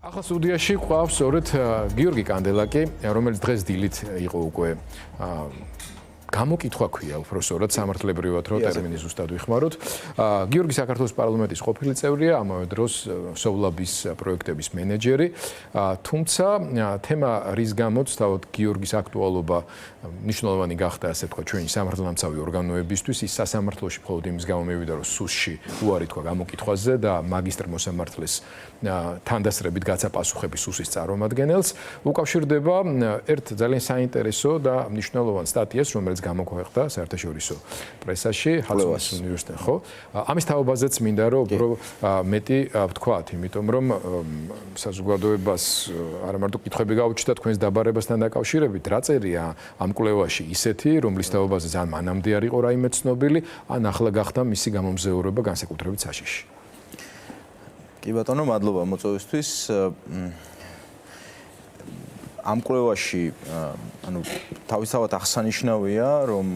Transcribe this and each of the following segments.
ახლა სტუდიაში ყავს სწორედ გიორგი კანდელაკი, რომელიც დღეს დილით იყო უკვე გამოკითხვა ქვია უბრალოდ სამართლებრივად რომ ტერმინი ზუსტად ვიხმაროთ. გიორგი საქართველოს პარლამენტის ყოფილი წევრია, ამავე დროს სოვლაბის პროექტების მენეჯერი, თუმცა თემა რის გამოც თავად გიორგის აქტუალობა მნიშვნელოვანი გახდა, ასე თქვა, ჩვენი სამართალდამცავი ორგანოებისთვის, ის სასამართლოში მხოლოდ იმის გამო მივიდა, რომ სუსში უარი თქვა გამოკითხვაზე და მაგისტრ მოსამართლეს თანდასწრებით გაცა პასუხები სუსის წარმომადგენელს, უკავშირდება ერთ ძალიან საინტერესო და მნიშვნელოვან სტატიას, რომელიც გამოქვეყნდა საერთაშორისო პრესაში, ჰადსონის უნივერსიტეტში, ხო? ამის თაობაზეც მინდა რომ მეტი ვთქვათ, იმიტომ რომ საზოგადოებას არა მარტო კითხვები გაუჩნდა თქვენს დაბარებასთან დაკავშირებით, რა წერია ამ კვლევაში ისეთი, რომლის თაობაზე ძალიან მანამდე არ იყო რაიმე ცნობილი, ან ახლა გახდა მისი გამომზეურება განსაკუთრებით საშიში. კი ბატონო, მადლობა მოწვევისთვის. ამ კვლევაში, ანუ თავისთავად აღსანიშნავია, რომ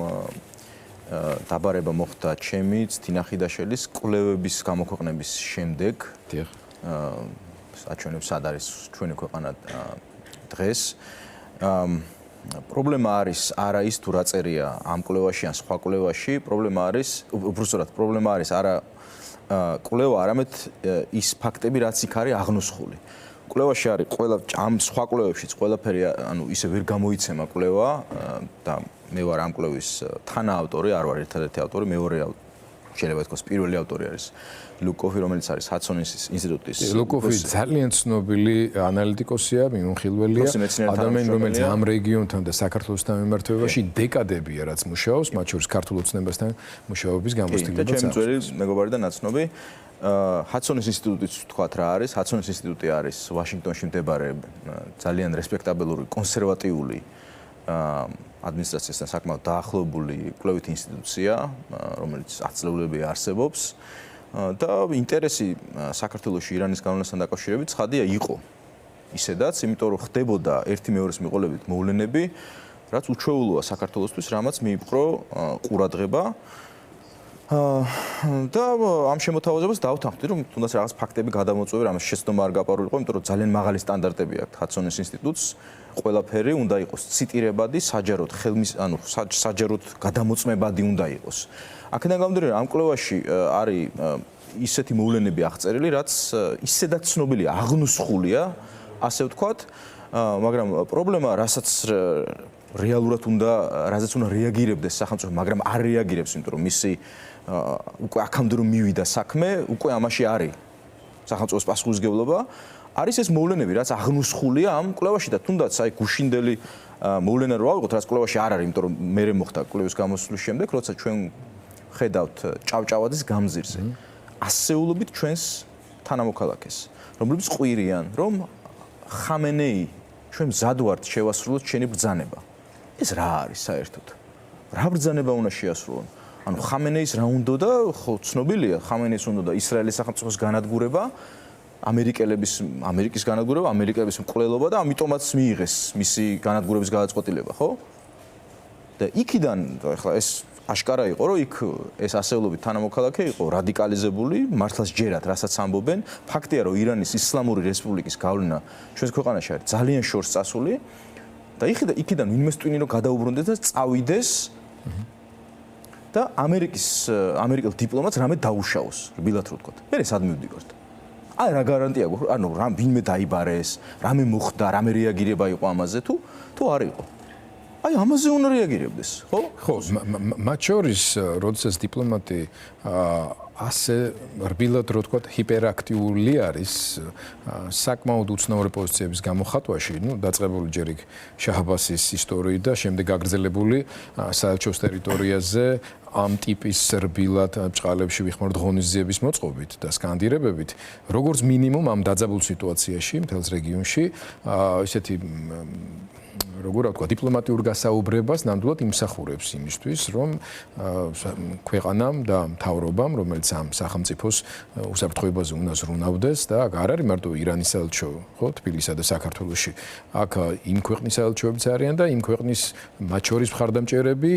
დაბარება მოხდა ჩემი თინახიდაშელის კვლევების გამოქვეყნების შემდეგ. დიახ. საჩვენებს სად არის ჩვენი ქვეყანა დღეს. პრობლემა არის არა ის თუ რა წერია ამ კვლევაში ან სხვა კვლევაში, პრობლემა არის, უბრალოდ პრობლემა არის არა კვლევა, არამედ ის ფაქტები, რაც იქ არის აღნოსხული. კვლევაში არის ყველა ამ სხვა კვლევებშიც ყველაფერი, ანუ ისე ვერ გამოიცემა კვლევა და მე ვარ ამ კვლევის თანაავტორი, არ ვარ ერთადერთი ავტორი, მეორე შეიძლება ითქვას პირველი ავტორი არის ლუკოვი, რომელიც არის ჰადსონის ინსტიტუტის. ლუკოვი ძალიან ცნობილი ანალიტიკოსია, მიმოხილველია, ადამიანი, რომელიც ამ რეგიონთან და საქართველოსთან მიმართებაში დეკადებია რაც მუშაობს, მათ შორის ქართულ ოცნებასთან მუშაობის გამოცდილებაც აქვს. ჩემი ძველი მეგობარი და ნაცნობი ჰადსონის ინსტიტუტიც ვთქვათ რა არის. ჰადსონის ინსტიტუტი არის ვაშინგტონში მდებარე ძალიან რესპექტაბელური კონსერვატიული ადმინისტრაციასთან საკმაოდ დაახლოებული კვლევითი ინსტიტუცია, რომელიც 10 წლეულები არსებობს და ინტერესი საქართველოში ირანის გავლენასთან დაკავშირებით ცხადია იყო ისედაც, იმიტომ რომ ხდებოდა ერთი მეორეს მიყოლებით მოვლენები, რაც უჩვეულოა საქართველოსთვის, რამაც მიიპყრო ყურადღება. და ამ შემოთავაზებას დავთანხმდი, რომ თუნდაც რაღაც ფაქტები გადამოწვევი, რამაც შეცდომა არ გაპარულიყო, იმიტომ რომ ძალიან მაღალი სტანდარტები აქვს ჰადსონის ინსტიტუტს. ყველაფერი უნდა იყოს ციტირებადი, საჯაროდ ანუ საჯაროდ გადამოწმებადი უნდა იყოს. აქედან გამომდინარე, ამ კვლევაში არის ისეთი მოვლენები აღწერილი, რაც ისედაც ცნობილია, აღნუსხულია, ასე ვთქვათ, მაგრამ პრობლემა, რასაც რეალურად უნდა, რაზეც უნდა რეაგირებდეს სახელმწიფო, მაგრამ არ რეაგირებს, იმიტომ რომ მისი უკვე აქამდე რომ მივიდა საქმე, უკვე ამაში არის სახელმწიფოს პასუხისმგებლობა. არის ეს მოვლენები, რაც აღნუსხულია ამ კვლევაში და თუნდაც აი გუშინდელი მოვლენა რო ავიღოთ, რაც კვლევაში არ არის, იმიტომ რომ მე მოხდა კვლევის გამოსვლის შემდეგ, როცა ჩვენ ხედავთ ჭავჭავაძის გამზირზე. ასეულობით ჩვენს თანამოქალაქეს, რომლებიც ყვირიან, რომ ხამენეი ჩვენ მზად ვართ შევასრულოთ ჩვენი ბრძანება. ეს რა არის საერთოდ? რა ბრძანება უნდა შეასრულონ? ანუ ხამენეის რა უნდა და ხო ცნობილია, ხამენეის უნდა და ისრაელის სახელმწიფოს განადგურება, ამერიკის განადგურება, ამერიკელების მკვლელობა და ამიტომაც მიიღეს მისი განადგურების გადაწყვეტილება, ხო? და იქიდან ახლა ეს აშკარა იყო, რომ იქ ეს ასეულობით თანამოქალაქე იყო რადიკალიზებული, მართლაც ჯერათ, რასაც ამბობენ. ფაქტია, რომ ირანის ისლამური რესპუბლიკის გავლენა ჩვენს ქვეყანაში არის ძალიან შორს წასული და იქიდან ვინმე სტვინი რომ გადაუბრუნდეს და წავიდეს და ამერიკელ დიპლომატს რამე დაუშაოს, რბილად რო ვთქვათ. მე სად მივდივართ? აი რა გარანტია გვაქვს, ანუ რამ ვინმე დაიბარეს, რამე მოხდა, რამე რეაგირება იყო ამაზე თუ არ იყო. აი ამაზე უნდა რეაგირებდეს, ხო? ხო, მათ შორის, როდესაც დიპლომატი ასე რბილად რო ვთქვათ, ჰიპერაქტიული არის საკმაოდ უცნაური პოზიციების გამოხატვაში, დაწყებული ჯერ იქ შაჰბასის ისტორიით და შემდეგ გაგრძელებული საელჩოს ტერიტორიაზე ამ ტიპის რბილად ბრწყალებში ვიხმართ ღონისძიების მოწყობით და სკანდირებებით, როგორც მინიმუმ ამ დაძაბულ სიტუაციაში მთელს რეგიონში ესეთი როგორ ვთქვა, დიპლომატიურ გასაუბრებას ნამდვილად იმსახურებს იმისთვის, რომ ქვეყანამ და მთავრობამ, რომელიც ამ სახელმწიფოს უსაფრთხოებაზე უნდა ზრუნავდეს და არ არის მარტო ირანის საელჩო, ხო, თბილისსა და საქართველოში. აქ იმ ქვეყნის საელჩოებიც არიან და იმ ქვეყნის მათ შორის მხარდამჭერები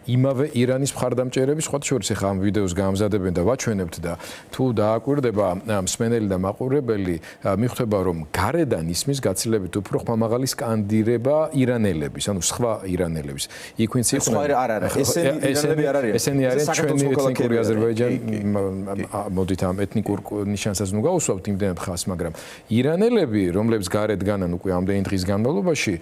იმავე ირანის მხარდამჭერები სხვა შორის ახლა ამ ვიდეოს გამზადებენ და ვაჩვენებთ და თუ დააკვირდება მსმენელი და მაყურებელი მიხვდება რომ გარედან ისმის გაცილებით უფრო ხმამაღალი სკანდირება ირანელების, ანუ სხვა ირანელების. იქ ვინც იყვნენ. სხვა არა, ესენი არ არიან. ესენი არიან ჩვენი ეთნიკური აზერბაიჯანი, მოდით ამ ეთნიკურ ნიშანსაც ნუ გავუსვამთ იმდენად ხას, მაგრამ ირანელები, რომლებიც გარეთ განან უკვე ამდენი დღის განმავლობაში,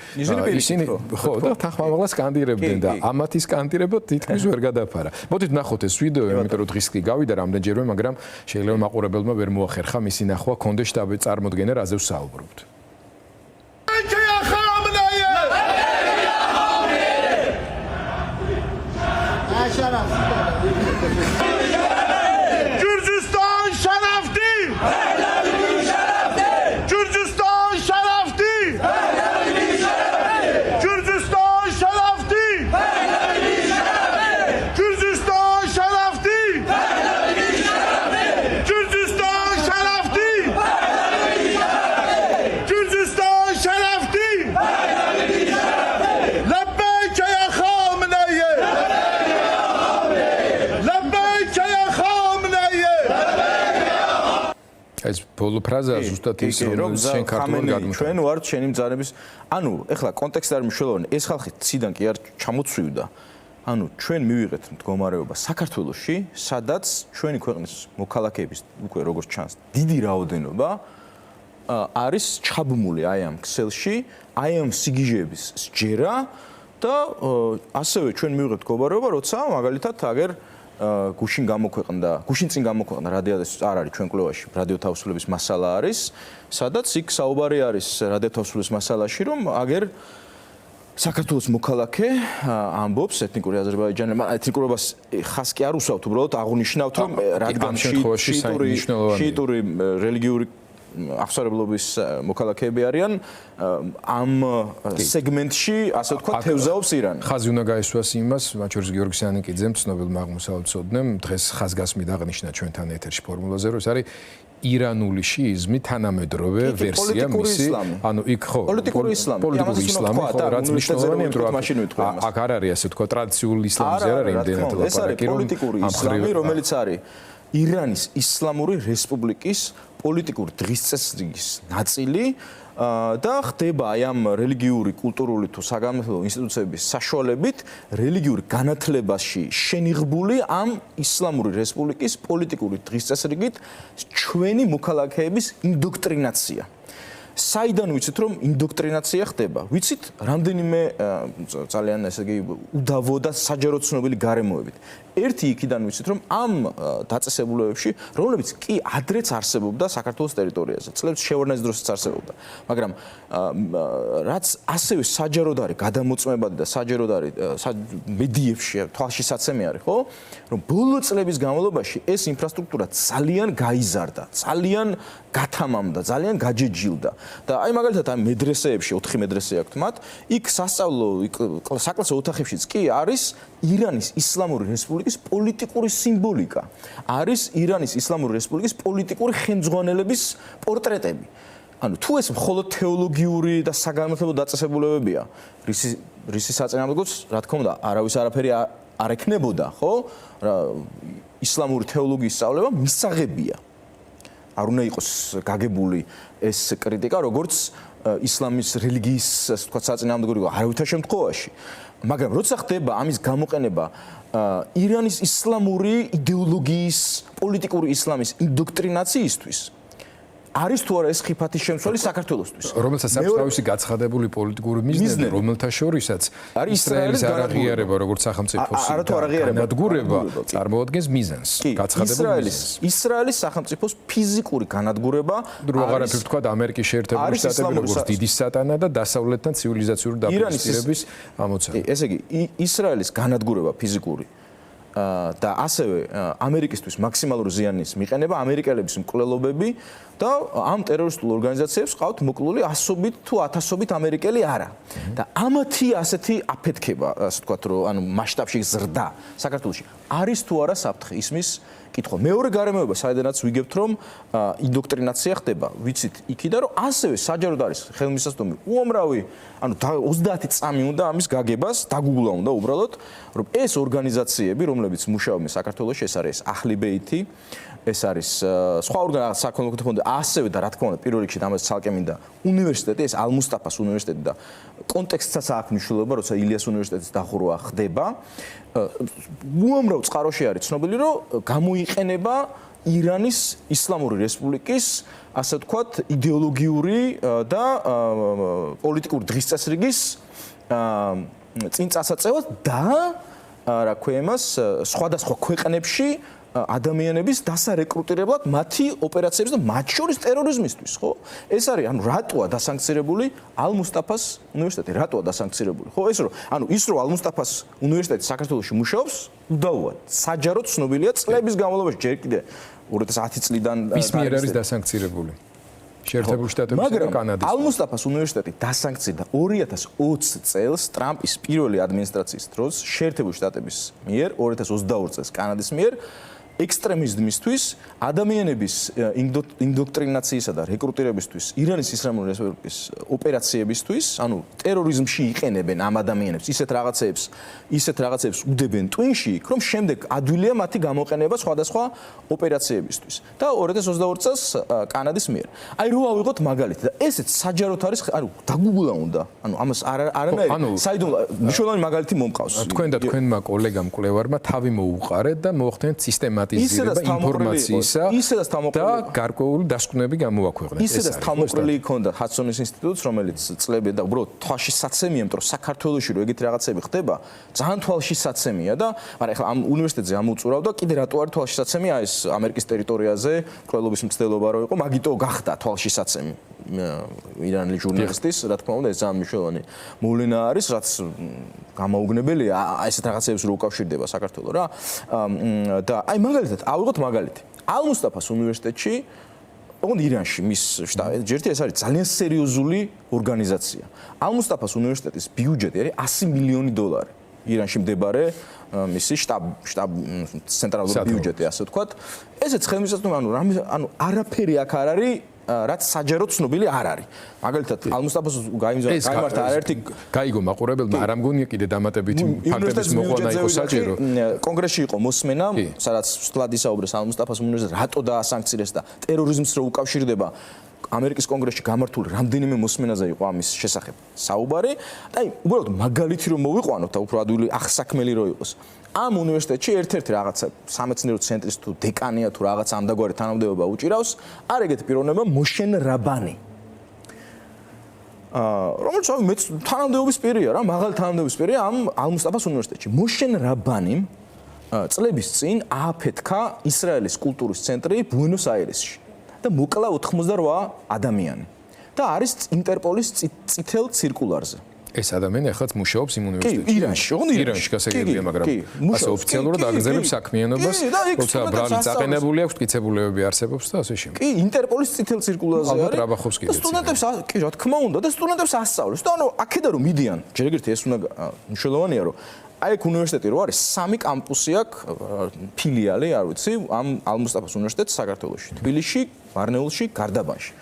ისინი ხო და თანხმამაღლა სკანდირებდნენ და ამათი სკანდირება თითქმის ვერ გადაფარა. მოდით ნახოთ ეს ვიდეო, იმიტომ რომ დღის კი გავიდა რამდენჯერმე, მაგრამ შეიძლება მაყურებელმა ვერ მოახერხა მისი ნახვა, კონდეს შტაბის წარმოდგენა, რაზე ვსაუბრობთ. Gürcistan şerefti! Gürcistan şerefti! Gürcistan şerefti! Gürcistan şerefti! Gürcistan şerefti! Gürcistan şerefti! Lebbeyke ya Khamenei! ეს ბოლო ფრაზაა ზუსტად ის რომ შენ ქართულად გადმოგვიდა. ჩვენ ვართ შენი მძარების, ანუ ეხლა კონტექსტი არ მნიშვნელოვანი, ეს ხალხი ციდან კი არ ჩამოცვივდა. ანუ ჩვენ მივიღეთ მდგომარეობა საქართველოში, სადაც ჩვენი ქვეყნის მოქალაქეების უკვე როგორც ჩანს, დიდი რაოდენობა არის ჩაბმული აი ამ ქსელში, აი ამ სიგიჟეების სჯერა და ასევე ჩვენ მივიღეთ მდგომარეობა, როცა მაგალითად აგერ გუშინ წინ გამოქვეყნდა რადიოს არ არის ჩვენ კვლევაში რადიო თავისუფლების მასალა არის, სადაც იქ საუბარი არის რადიო თავისუფლების მასალაში, რომ აგერ საქართველოს მოქალაქე ამბობს ეთნიკური აზერბაიჯანელი, ეთნიკურობას ხას კი არ უსვავთ, უბრალოდ აღნიშნავთ, რომ რადგან შიიტური რელიგიური აღსარებლობის მოქალაქეები არიან ამ სეგმენტში, ასე ვთქვათ, თევზაობს ირანი. ხაზი უნდა გაესვას იმას, მათ შორის გიორგი სანიკიძემ, ცნობილმა აღმოსავლეთმცოდნემ, დღეს ხაზგასმით აღნიშნა ჩვენთან ეთერში ფორმულაზე, რომ ეს არის ირანული შიიზმი თანამედროვე ვერსია მისი, ანუ იქ ხო პოლიტიკური ისლამი, ხო, რაც მნიშვნელოვანია, რომ აქ არ არის ასე ვთქვათ ტრადიციული ისლამზე არ არის იმდენად ლაპარაკი, ეს არის პოლიტიკური ისლამი, რომელიც არის ირანის ისლამური რესპუბლიკის პოლიტიკური დღესწესრიგის ნაწილი და ხდება აი ამ რელიგიური, კულტურული თუ საგანმანათლებლო ინსტიტუციების საშუალებით რელიგიური განათლებაში შენიღბული ამ ისლამური რესპუბლიკის პოლიტიკური დღესწესრიგით ჩვენი მოქალაქეების ინდოქტრინაცია. საიდან ვიცით რომ ინდოქტრინაცია ხდება? ვიცით რამდენიმე ძალიან ესე იგი უდავო და საჯარო ცნობილი გარემოებით. ერთი იქიდან ვიცით რომ ამ დაწესებულებებში, რომლებიც კი ადრეც არსებობდა საქართველოს ტერიტორიაზე, წლების შევარდნაძის დროსაც არსებობდა, მაგრამ რაც ასევე საჯაროდ არის გადამოწმებადი და საჯაროდ არის მედიებში თვალშისაცემი არის, ხო? რომ ბოლო წლების განმავლობაში ეს ინფრასტრუქტურა ძალიან გაიზარდა, ძალიან გათამამდა, ძალიან გაჯეჯილდა. და აი მაგალითად ამ მედრესეებში 4 მედრესე აქვთ მათ, იქ სასწავლო, საკლასო ოთახებშიც კი არის ირანის ისლამური რესპუბლიკის პოლიტიკური სიმბოლიკა. არის ირანის ისლამური რესპუბლიკის პოლიტიკური ხელმძღვანელების პორტრეტები. ანუ თუ ეს მხოლოდ თეოლოგიური და საგანმანათლებლო დაწესებულებებია, რისი საწინააღმდეგოც, რა თქმა უნდა, არავის არაფერი არ ეკნებოდა, ხო? ისლამური თეოლოგიის სწავლება მისაღებია. არ უნდა იყოს გაგებული ეს კრიტიკა, როგორც ისლამის რელიგიის, ასე ვთქვათ, საწინააღმდეგო არავითარ შემთხვევაში. მაგრამ როცა ხდება ამის გამოყენება ირანის ისლამური იდეოლოგიის, პოლიტიკური ისლამის ინდოქტრინაციისთვის, არის თუ არა ეს ხიფათის შემცველი საქართველოსთვის. რომელსაც აქვს თავისი გაცხადებული პოლიტიკური მიზნები, რომელთა შორისაც ისრაელის არაღიარება როგორც სახელმწიფოს განადგურება წარმოადგენს მიზანს, გაცხადებულ მიზანს. ისრაელის სახელმწიფოს ფიზიკური განადგურება დროაღარაფი ვთქვათ ამერიკის შეერთებული შტატები როგორც დიდი სატანა და დასავლეთთან ცივილიზაციური დაპირისპირების ამოცანა. ესე იგი ისრაელის განადგურება ფიზიკური და ასევე ამერიკისთვის მაქსიმალური ზიანის მიყენება, ამერიკელების მკვლელობები და ამ ტერორისტულ ორგანიზაციებს ყავთ მოკლული ასობით თუ ათასობით ამერიკელი არა. და ამათი ასეთი აფეთქება, ასე ვთქვათ, რომ ანუ მასშტაბში ზრდა საქართველოში არის თუ არა საფრთხე ისმის კითხვა. მეორე გარემოება, საიდანაც ვიგებთ, რომ ინდოქტრინაცია ხდება, ვიცით იქიდან, რომ ასევე საჯაროდ არის ხელმისაწვდომი უამრავი, ანუ 30 წამი უნდა ამის გაგებას, დაგუგლა უნდა უბრალოდ, რომ ეს ორგანიზაციები, რომლებიც მუშაობენ საქართველოში, ეს არის ახლიბეითი, ეს არის სხვა საქმიანობათა ფონდი, ასევე და რა თქმა უნდა, პირველ რიგში ამას ცალკე მინდა უნივერსიტეტი, ეს ალ-მუსტაფას უნივერსიტეტი და კონტექსტსაც აქვს მნიშვნელობა, როცა ილიას უნივერსიტეტის დახურვა ხდება. უამრავ წყაროში არის ცნობილი, რომ გამოიყენება ირანის ისლამური რესპუბლიკის, ასე ვთქვათ, იდეოლოგიური და პოლიტიკური დღისწესრიგის წინ წასაწევად და რა ქვია იმას, სხვადასხვა ქვეყნებში ადამიანების დასარეკრუტირებლად მათი ოპერაციების და მათ შორის ტერორიზმისთვის, ხო? ეს არის, ანუ რატოა დასანქცირებული ალ-მუსტაფას უნივერსიტეტი, რატოა დასანქცირებული? ხო, ეს რომ, ანუ ის რომ ალ-მუსტაფას უნივერსიტეტი საქართველოში მუშაობს, უდავოა. საჯაროდ ცნობილია წლების განმავლობაში, ჯერ კიდე 2010 წლიდან ის მიერ არის დასანქცირებული. შეერთებული შტატებისა და კანადის. ალ-მუსტაფას უნივერსიტეტი დასანქცირდა 2020 წელს ტრამპის პირველი ადმინისტრაციის დროს შეერთებული შტატების მიერ, 2022 წელს კანადის მიერ ექსტრემიზმისთვის, ადამიანების ინდოქტრინაციისა და რეკრუტირებისთვის, ირანის ისლამური რესპუბლიკის ოპერაციებისთვის, ანუ ტერორიზმში იყენებენ ამ ადამიანებს, ისეთ რაღაცეებს უდებენ ტვინში, რომ შემდეგ ადვილია მათი გამოყენება სხვადასხვა ოპერაციებისთვის. და 2022 წელს კანადის მიერ. აი რო ავიღოთ მაგალითი და ესეც საჯაროდ არის, ანუ დაგუგლა უნდა. ანუ ამას არანაირი საიდუმლო მნიშვნელოვანი მაგალითი მომყავს. თქვენ და თქვენმა კოლეგამ მკვლევარმა თავი მოუყარეთ და მოახდენთ სისტემატიზირება ინფორმაციისა და გარკვეული დასკვნები გამოაქვეყნეთ. ისედაც თავმოყრილი იქონდა ჰადსონის ინსტიტუტს, რომელიც წლები და უბრალოდ თვალში საცემია, იმიტომ რომ საქართველოში რო ეგეთი რაღაცები ხდება, ძალიან თვალში საცემია და მაგრამ ეხლა ამ უნივერსიტეტზე ამოუწურავდა, კიდე რატო არის თვალში საცემია, ეს ამერიკის ტერიტორიაზე მკვლელობის მცდელობა რო იყო, მაგიტო გახდა თვალში საცემი. ირანელი ჟურნალისტის, რა თქმა უნდა, ეს ძალიან მნიშვნელოვანი მოვლენა არის, რაც გამოუგნებელია ესეთ რაღაცებს რო უკავშირდება საქართველო რა. და აი მაგალითად, ავიღოთ მაგალითი. ალ-მუსტაფას უნივერსიტეტში, ოღონდ ირანში მის შტაბი, ჯერთი ეს არის ძალიან სერიოზული ორგანიზაცია. ალ-მუსტაფას უნივერსიტეტის ბიუჯეტი არის $100 მილიონი. ირანში მდებარე მისი შტაბ ცენტრალური ბიუჯეტი, ასე ვთქვათ. ესეც ხელმისაწვდომი, ანუ არაფერი აქ არ არის რაც საჯაროდ ცნობილი არ არის. მაგალითად, ალ-მუსტაფას გაიმართა არაერთი გაიგო მაყურებელმა, არ ამგონია კიდე დამატებითი ფაქტების მოყვანა იყო საჭირო. კონგრესში იყო მოსმენა, სადაც სვლად ისაუბრეს ალ-მუსტაფას უნივერსიტეტს რატო დაასანქცირეს და ტერორიზმს რო უკავშირდება. ამერიკის კონგრესში გამართული რამდენიმე მოსმენაზე იყო ამის შესახებ საუბარი და აი უბრალოდ მაგალითი რომ მოვიყვანოთ და უფრო ადვილი ახსაქმელი რო იყოს. ამ უნივერსიტეტში ერთ-ერთი რაღაცა სამეცნიერო ცენტრის თუ დეკანია თუ რაღაც ამდაგვარი თანამდებობა უჭირავს, არ ეგეთი პიროვნება მოშენ რაბანი. რომელიც მეც თანამდებობის პირია რა, მაღალი თანამდებობის პირია ამ ალ-მუსტაფას უნივერსიტეტში. მოშენ რაბანიმ წლების წინ ააფეთქა ისრაელის კულტურის ცენტრი ბუენოს-აირესში. და მოკლა 88 ადამიანი და არის ინტერპოლის წითელ ცირკულარზე. ეს ადამიანი ახლა მუშაობს იმ უნივერსიტეტში. ირანში, გასაგებია, მაგრამ ასე ოფიციალურად აგრძელებს საქმიანობას, როცა ბრალი წაყენებული აქვს, მტკიცებულებები არსებობს და ასე შემდეგ. კი, ინტერპოლის წითელ ცირკულარზე არის. ალბათ რაბახობს კიდეც. სტუდენტებს, კი, რა თქმა უნდა, და სტუდენტებს ასწავლებს. და ანუ აქედან რომ მიდიან, ჯერ ეგრეთი ეს უნდა მნიშვნელოვანია, რომ აი ეს უნივერსიტეტი რო არის, 3 კამპუსი აქვს, ფილიალი, არ ვიცი, ამ ალ-მუსტაფას უნივერსიტეტს საქართველოში, თბილისში, ვარნეულში, გარდაბანში.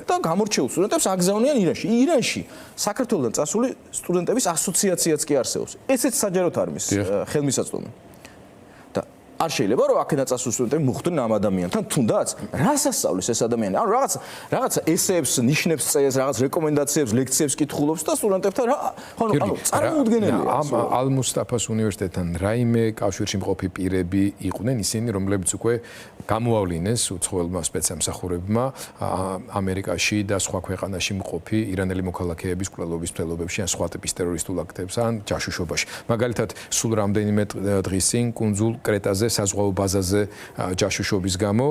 და გამორჩეულ სტუდენტებს აგზავნიან ირანში. ირანში საქართველოსთან წასული სტუდენტების ასოციაციაც კი არსებობს. ესეც საჯაროდ არის ხელმისაწვდომი. და არ შეიძლება რომ აქედან წასული სტუდენტები მოხვდნენ ამ ადამიანთან, თუნდაც რას ასწავლის ეს ადამიანი? ანუ რაღაცა ესეებს, ნიშნებს წერს, რაღაც რეკომენდაციებს, ლექციებს კითხულობს და სტუდენტებთან ანუ წარმოუდგენელია. ამ ალ-მუსტაფას უნივერსიტეტთან რაიმე კავშირში მყოფი პირები იყვნენ ისინი, რომლებიც უკვე გამოავლინეს უცხოელმა სპეცსამსახურებმა ამერიკაში და სხვა ქვეყანაში მყოფი ირანელი მოქალაქეების მკვლელობის მცდელობებში ან სხვა ტიპის ტერორისტულ აქტებს ან ჯაშუშობაში. მაგალითად, სულ რამდენიმე დღის წინ კუნძულ კრეტაზე საზღვაო ბაზაზე ჯაშუშობის გამო,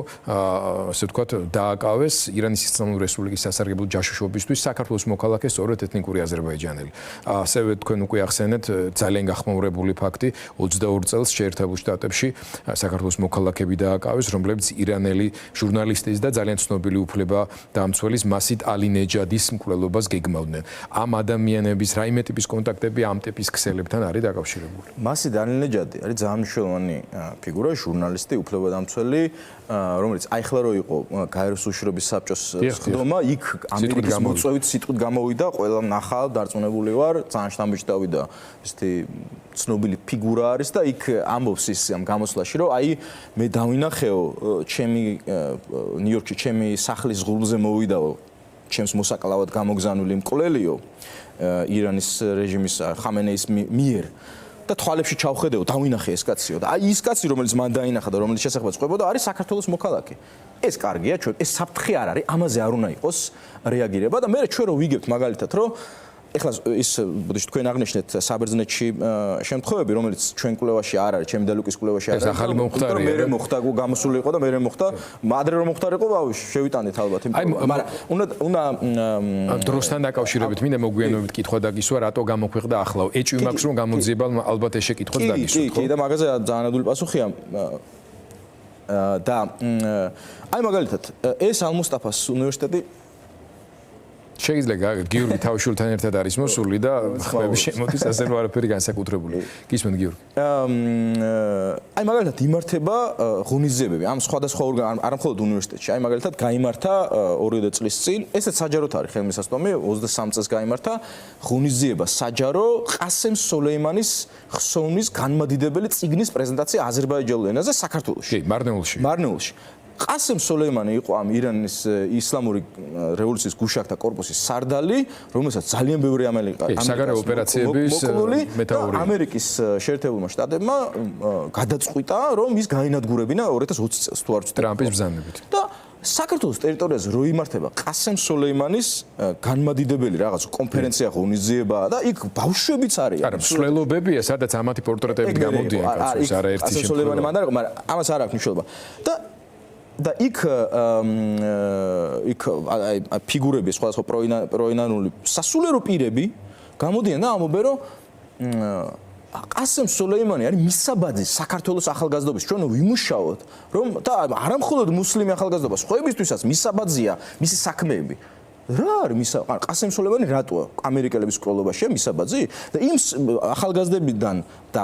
ასე ვთქვათ, დააკავეს ირანის ისლამური რესპუბლიკის სასარგებლო ჯაშუშობისთვის საქართველოს მოქალაქე სწორედ ეთნიკური აზერბაიჯანელი. ასევე თქვენ უკვე ახსენეთ ძალიან გახმაურებული ფაქტი 22 წელს შეერთებულ შტატებში საქართველოს მოქალაქეები დააკავეს, რომლებიც ირანელი ჟურნალისტის და ძალიან ცნობილი უფლებადამცველის მასიდ ალი-ნეჯადის მკვლელობას გეგმავდნენ. ამ ადამიანების რაიმე ტიპის კონტაქტები ამ ტიპის ქსელებთან არის დაკავშირებული? მასიდ ალი-ნეჯადი არის ძალიან მნიშვნელოვანი ფიგურა, ჟურნალისტი, უფლებადამცველი, რომელიც აიხლა რო იყო გაეროს უშიშროების საბჭოს ხდომა, იქ ამერიკის მოწვევით სიტყვით გამოვიდა, ყველა ნახა, დარწმუნებული ვარ, ძალიან შთამბეჭდავი და ესეთი ცნობილი ფიგურა არის და იქ ამბობს ის ამ გამოსვლაში, რომ აი მე დავინახეო, ჩემი ნიუ-იორკში ჩემი სახლის ღრუბლზე მოვიდაო, ჩემს მოსაკლავად გამოგზავნილი მკვლელიო ირანის რეჟიმის ხამენეის მიერ და თვალებში ჩავხედეო, დავინახე ეს კაციო და აი ის კაცი, რომელიც მან დაინახა და რომელიც შესაძლოა წყვებოდა, არის საქართველოს მოქალაქე. ეს კარგია, ჩვენ ეს საფრთხე არ არის, ამაზე არ უნდა იყოს რეაგირება და მე ჩვენ რო ვიგებთ მაგალითად, რომ ეხლა ის თქვენ აღნიშნეთ საბერძნეთში შემთხვევები, რომელიც ჩვენ კვლევაში არ არის, ჩემი დალუკის კვლევაში არ არის. ეს ახალი მომხდარია. მე მოხდა, გამოსული იყო და მე მოხდა, ადრე რომ მოხდარიყო, შევიტანეთ ალბათ, მაგრამ უნდა დროსთან დაკავშირებით მინდა მოგვიანებით კითხვა დაგისვა, რატო გამოქვეყნდა ახლა? ეჭვი მაქვს რომ გამოძიება ალბათ ეს შეკითხვაც დაგისვათ, ხო? კი, და მაგაზე ძალიან ადვილი პასუხია. და აი მაგალითად, ეს ალ-მუსტაფას უნივერსიტეტი შეიძლება გიორგი თავშულთან ერთად არის მოსული და ხმები შემოდის ასე რომ არაფერი განსაკუთრებული. გისმენთ გიორგი. აი მაგალითად იმართება ღონისძიებები ამ სხვადასხვა არა მხოლოდ უნივერსიტეტში. აი მაგალითად გაიმართა 2 წლის წინ, ესეც საჯაროდ არის ხელმისაწვდომი, 23 წელს გაიმართა ღონისძიება საჯარო ყასემ სოლეიმანის ხსოვნის განმადიდებელი წიგნის პრეზენტაცია აზერბაიჯანულ ენაზე საქართველოში. კი, მარნეულში. ყასემ სოლეიმანი იყო ამ ირანის ისლამური რევოლუციის გუშაქთა კორპუსის სარდალი, რომელსაც ძალიან ბევრი საგარეო ოპერაციების მეთაური. ამერიკის შეერთებულმა შტატებმა გადაწყვიტა, რომ ის გაინადგურებინა 2020 წელს თუ არ ვცდები. ტრამპის ბრძანებით. და საქართველოს ტერიტორიაზე რო იმართება ყასემ სოლეიმანის განმადიდებელი რაღაც კონფერენცია ღონისძიება და იქ ბავშვებიც არიან. არა, მსვლელობებია, სადაც ამათი პორტრეტები გამოდიან კაცის, არა ერთი შემთხვევა. სოლეიმანი მანდ არ იყო, მაგრამ ამას არ აქვს მნიშვნელობა. და იქ ფიგურები სხვადასხვა პროინანული სასულიერო პირები გამოდიან და ამბობენ, რომ ყასემ სოლეიმანი არის მისაბაძი საქართველოს ახალგაზრდობის, ჩვენ ვიმუშაოთ, რომ და არა მხოლოდ მუსლიმი ახალგაზრდობა, სხვებისთვისაც მისაბაძია მისი საქმეები. რა არის ყასემ სოლეიმანი რატოა ამერიკელების კვლევაშია მისაბაძი და იმ ახალგაზრდებიდან და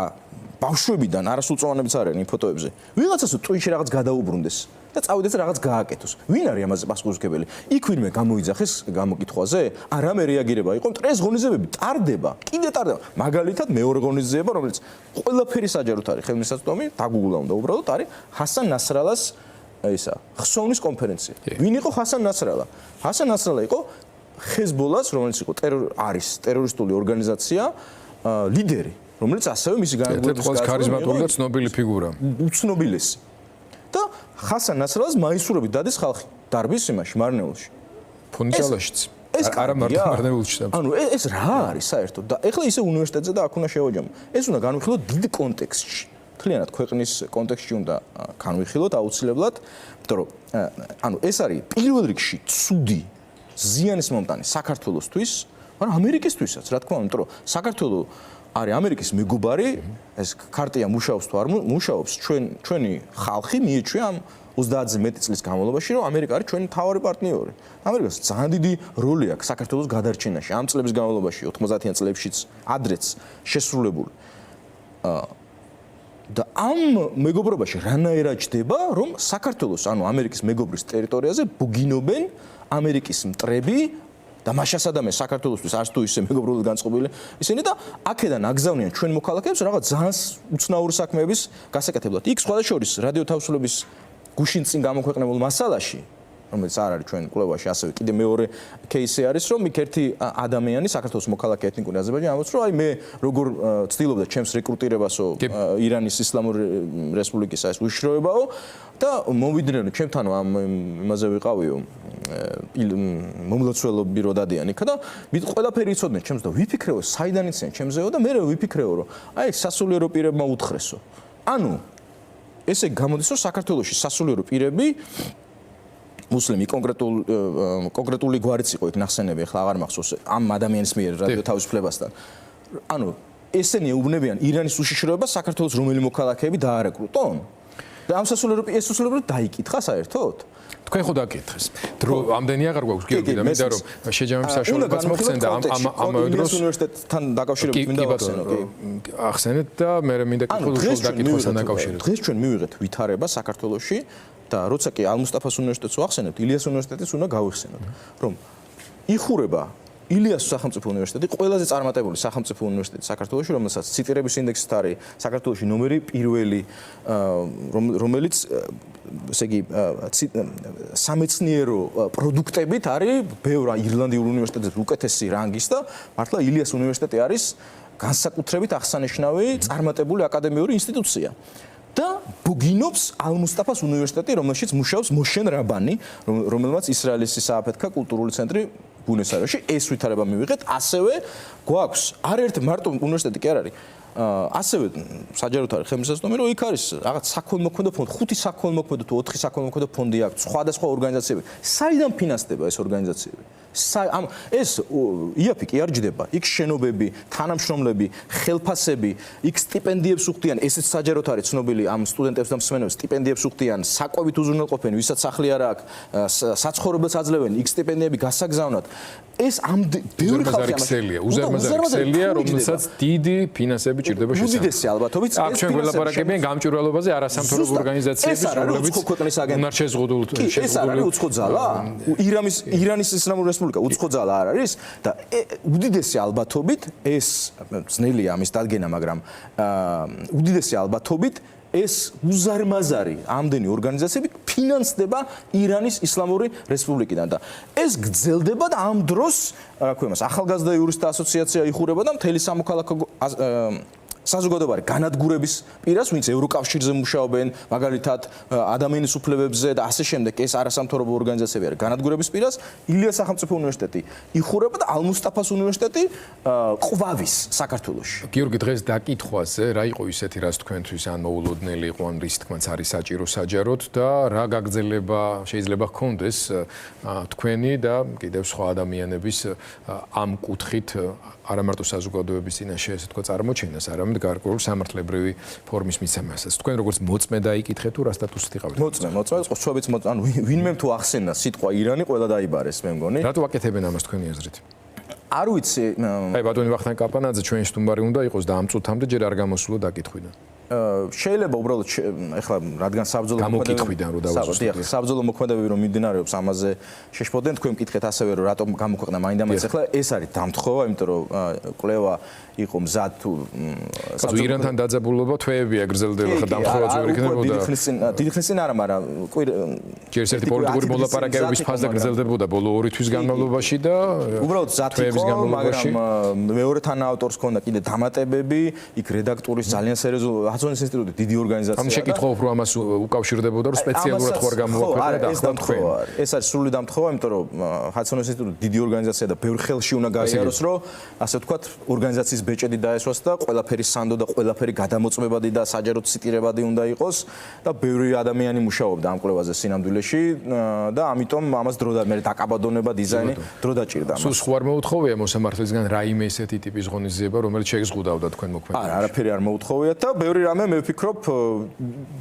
ბავშვებიდან არასრულწლოვანებიც არიან იმ ფოტოებზე. ვიღაცას ტვიჩში რაღაც გადაუბრუნდეს და წავიდეს რაღაც გააკეთოს. ვინ არის ამაზე პასუხისმგებელი? იქ ვინმე გამოიძახეს გამოკითხვაზე? არამე რეაგირება იყო, ეს ღონისძიებები ტარდება, კიდე ტარდება. მაგალითად მეორე ღონისძიება, რომელიც ყველაფერი საჯაროდ არის ხელმისაწვდომი, დაგუგლა უნდა უბრალოდ არის ჰასან ნასრალას ისა ხსოვნის კონფერენცია. ვინ იყო ჰასან ნასრალა? ჰასან ნასრალა იყო ჰეზბოლას, რომელიც იყო ტერორისტული ორგანიზაცია, ლიდერი. რომელიც ასევე მისი განადგურების გარდა ქარიზმატული და ცნობილი ფიგურა. უცნობილესი. და ჰასან ნასრალას მაისურობით დადის ხალხი დარბის იმაში მარნეულში. ფუნჯალაშიც. არა მარტო მარნეულში. ანუ ეს რა არის საერთოდ? და ეხლა ისე უნივერსიტეტზე და აქ უნდა შევაჯამო. ეს უნდა განვიხილოთ დიდ კონტექსტში. მთლიანად ქვეყნის კონტექსტში უნდა განვიხილოთ აუცილებლად, იმიტომ რომ ანუ ეს არის პირველ რიგში ცუდი ზიანის მომტანი საქართველოსთვის, მაგრამ ამერიკისთვისაც, რა თქმა უნდა, იმიტომ რომ საქართველოს არის ამერიკის მეგობარი, ეს ქარტია მუშაობს თუ არ მუშაობს, ჩვენი ხალხი მიეჩვია ამ 30-ზე მეტი წლის განმავლობაში, რომ ამერიკა არის ჩვენი მთავარი პარტნიორი. ამერიკას ძალიან დიდი როლი აქვს საქართველოს გადარჩენაში, ამ წლების განმავლობაში, 90-იან წლებშიც, ადრეც შესრულებული. და ამ მეგობრობაში რანაირად ჯდება, რომ საქართველოს, ანუ ამერიკის მეგობრის ტერიტორიაზე ბუგინობენ ამერიკის მტრები და მაშასადამე საქართველოსთვის არც თუ ისე მეგობრულად განწყობილი ისინი და აქედან აგზავნიან ჩვენ მოქალაქეებს რაღაც ძალიან უცნაური საქმეების გასაკეთებლად. იქ სხვადასხვა რადიო თავისუფლების გუშინ წინ გამოქვეყნებულ მასალაში, რომელიც არ არის ჩვენ კვლევაში, ასევე კიდე მეორე кейსი არის, რომ იქ ერთი ადამიანი საქართველოს მოქალაქე ეთნიკური აზერბაიჯანი ამბობს, რომ აი მე როგორ ცდილობდა ჩემს რეკრუტირებასო ირანის ისლამური რესპუბლიკის ეს უშიშროებაო და მოვიდნენ ჩემთან ამ იმაზე ვიყავიო მომლოცველობი რო დადიან იქ და ყველაფერი იცოდნენ ჩემს და ვიფიქრეო საიდან იციან ჩემზეო და მე ვიფიქრეო რომ აი სასულიერო პირებმა უთხრესო. ანუ ესე გამოდის, რომ საქართველოში სასულიერო პირები მუსლიმი კონკრეტული გვარიც იყო იქ ნახსენები, ახლა აღარ მახსოვს ამ ადამიანის მიერ რადიო თავისუფლებასთან. ანუ ესენი ეუბნებიან ირანის უშიშროებას საქართველოს რომელი მოქალაქეები დაარეკრუტონ? და ამ სასულიერო დაიკითხა საერთოდ? თქვენ ხო დაკითხეს. დრო ამდენი აღარ გვაქვს გიორგი და მინდა რომ შეჯამების საშუალებაც მოხსენდა ამავე დროს უნივერსიტეტთან დაკავშირებით მინდა ვახსენო, კი. ახსენეთ და მე მინდა კითხულობრივ დაკითხვასთან დაკავშირებით. დღეს ჩვენ მივიღეთ ვითარება საქართველოში და როცა კი ალ-მუსტაფას უნივერსიტეტს ვახსენებთ, ილიას უნივერსიტეტის უნდა გავიხსენოთ, რომ იხურება ილიას სახელმწიფო უნივერსიტეტი ყველაზე წარმატებული სახელმწიფო უნივერსიტეტი საქართველოში, რომელსაც ციტირების ინდექსით არის საქართველოში ნომერი პირველი, რომელიც ესე იგი სამეცნიერო პროდუქტებით არის ბევრ ირლანდიურ უნივერსიტეტებზე უკეთესი რანგის და მართლა ილიას უნივერსიტეტი არის განსაკუთრებით აღსანიშნავი წარმატებული აკადემიური ინსტიტუცია. და ბუგინობს ალ-მუსტაფას უნივერსიტეტი, რომელშიც მუშაობს მოშენ რაბანი, რომელმაც ისრაელის სააფეთქა კულტურული ცენტრი ბუნეს-აირესში ეს ვითარება მივიღეთ, ასევე გვაქვს არაერთი მარტო უნივერსიტეტი კი არ არის. ასევე საჯაროდ არის ხელმისაწვდომი, რომ იქ არის რაღაც საქველმოქმედო ფონდი, 5 საქველმოქმედო თუ 4 საქველმოქმედო ფონდი აქვს, სხვადასხვა ორგანიზაციები. საიდან ფინანსდება ეს ორგანიზაციები? ეს იაფი კი არ ჯდება. იქ შენობები, თანამშრომლები, ხელფასები, იქ სტიპენდიებს უხდიან, ესეც საჯაროდ არის ცნობილი ამ სტუდენტებს და მსმენელებს, სტიპენდიებს უხდიან, საკვებით უზრუნველყოფენ, ვისაც სახლი არ აქვს, საცხოვრებელს აძლევენ, იქ სტიპენდიები გასაგზავნად. ეს ამ ბევრი ხალხი ამაშია. უზარმაზარია, რომელსაც დიდი ფინანსები ჭირდება შესაძლოა. უდიდესი ალბათობით აქ ჩვენ ველაპარაკებიან გამჭვირვალობაზე არასამთავრობო ორგანიზაციების, რომლებიც უნარ შეზღუდული. ეს არ არის უცხო ძალა? ირანის ისლამური რესპუბლიკა უცხო ძალა არ არის და უდიდესი ალბათობით ეს ძნელია ამის დადგენა, მაგრამ უდიდესი ალბათობით ეს უზარმაზარი ამდენი ორგანიზაციები ფინანსდება ირანის ისლამური რესპუბლიკიდან და ეს გრძელდება და ამ დროს რა ქვია მას ახალგაზრდა იურისტთა ასოციაცია იხურება და მთელი სამოქალაქო საზოგადოებრივი განადგურების პირას, ვინც ევროკავშირზე მუშაობენ, მაგალითად ადამიანის უფლებებზე და ასე შემდეგ, ეს არასამთავრობო ორგანიზაციები არის განადგურების პირას, ილიას სახელმწიფო უნივერსიტეტი იხურება და ალ-მუსტაფას უნივერსიტეტი ყვავის საქართველოში. გიორგი, დღეს დაკითხვაზე რა იყო ისეთი, რაც თქვენთვის ან მოულოდნელი იყო, ან რის თქმაც არის საჭირო საჯაროდ და რა გაგრძელება შეიძლება ჰქონდეს თქვენი და კიდევ სხვა ადამიანების ამ კუთხით არა მარტო საზოგადოების წინაშე ესე თქვა წარმოჩენას, არამედ გარკვეულ სამართლებრივი ფორმის მიცემასაც. თქვენ როგორც მოწმე დაიკითხეთ თუ რა სტატუსით იყავით? მოწმე, სხვაებიც ანუ ვინმე თუ ახსენდა სიტყვა ირანი, ყველა დაიბარეს, მე მგონი. რატო აკეთებენ ამას თქვენი აზრით? არ ვიცი. აი ბატონი ვახტანგ კაპანაძე ჩვენი სტუმარი უნდა იყოს და ამ წუთამდე ჯერ არ გამოსულა დაკითხვიდან. შეიძლება უბრალოდ ეხლა რადგან საბრძოლო გამოკითხვიდან რომ დავუსვათ. საბრძოლო მოქმედებები რომ მიმდინარეობს, ამაზე შეშფოთდნენ, თქვენ მკითხეთ ასევე რომ რატომ გამოქვეყნა მაინდა-მაინც ეხლა ეს არის დამთხოვა, იმიტომ რომ კვლევა იყო მზად თუ ირანთან დაძაბულობა თვეებია გრძელდება, ხა დამთხოვა ძველი იქნებოდა. დიდი ხნის წინ არა, მაგრამ ჯერ ერთი პოლიტიკური მოლაპარაკებების ფაზა გრძელდებოდა ბოლო 2 თვის განმავლობაში და უბრალოდ მზად იყო, მაგრამ მეორე თანაავტორს ჰქონდა კიდე დამატებები, იქ რედაქტურის ძალიან სერიოზული ჰაცონის ინსტიტუტი დიდი ორგანიზაცია. ამ შეკითხვაობ რომ ამას უკავშირდებოდა რომ სპეციალურად ხო არ გამოვაქვეყნა და ახლა თქვენ. ეს არის სრული დამთხოვა, იმიტომ რომ ჰაცონის ინსტიტუტი დიდი ორგანიზაცია და ბევრ ხელში უნდა გაიაროს, რომ ასე ვთქვათ, ორგანიზაციის ბეჭედი დაესვას და ყველაფერი სანდო და ყველაფერი გადამოწმებადი და საჯაროდ ციტირებადი უნდა იყოს და ბევრი ადამიანი მუშაობდა ამ კვლევაზე სინამდვილეში და ამიტომ ამას დრო და მე დაკაბადონება დიზაინი დრო დაჭირდა. სულ სხვა არ მოუთხოვია მოსამართლისგან რაიმე ესეთი ტიპის ღონისძიება, რომელიც შეგზღუდავდა თქვენ მოქმედებაში? არა, არაფერი არ მოუთხოვიათ და ბევრი რამე მე ვფიქრობ,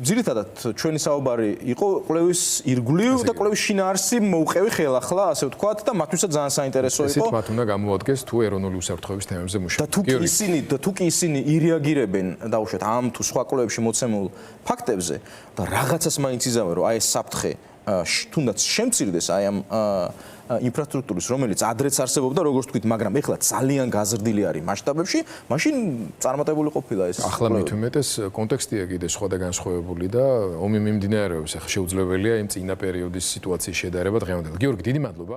ძირითადად ჩვენი საუბარი იყო კვლევის ირგვლივ და კვლევის შინაარსი მოუყევი ხელახლა, ასე ვთქვათ და მათთვისაც ძალიან საინტერესო იყო. ესეთ მათ უნდა გამოადგეს თუ ეროვნული უსაფრთხოების თემებზე მუშაობენ. თუ კი ისინი ირეაგირებენ დაუშვათ ამ თუ სხვა კვლევებში მოცემულ ფაქტებზე და რაღაცას მაინც იზამენ, რომ აი ეს საფრთხე თუნდაც შემცირდეს აი ამ ინფრასტრუქტურის, რომელიც ადრეც არსებობდა, როგორც თქვით, მაგრამ ეხლა ძალიან გაზრდილი არის მასშტაბებში, მაშინ წარმატებული ყოფილა ეს. ახლა მით უმეტეს კონტექსტია კიდე სხვა და განსხვავებული და ომი მიმდინარეობს, ახლა შეუძლებელია იმ წინა პერიოდის სიტუაციის შედარება დღევანდელ. გიორგი, დიდი მადლობა.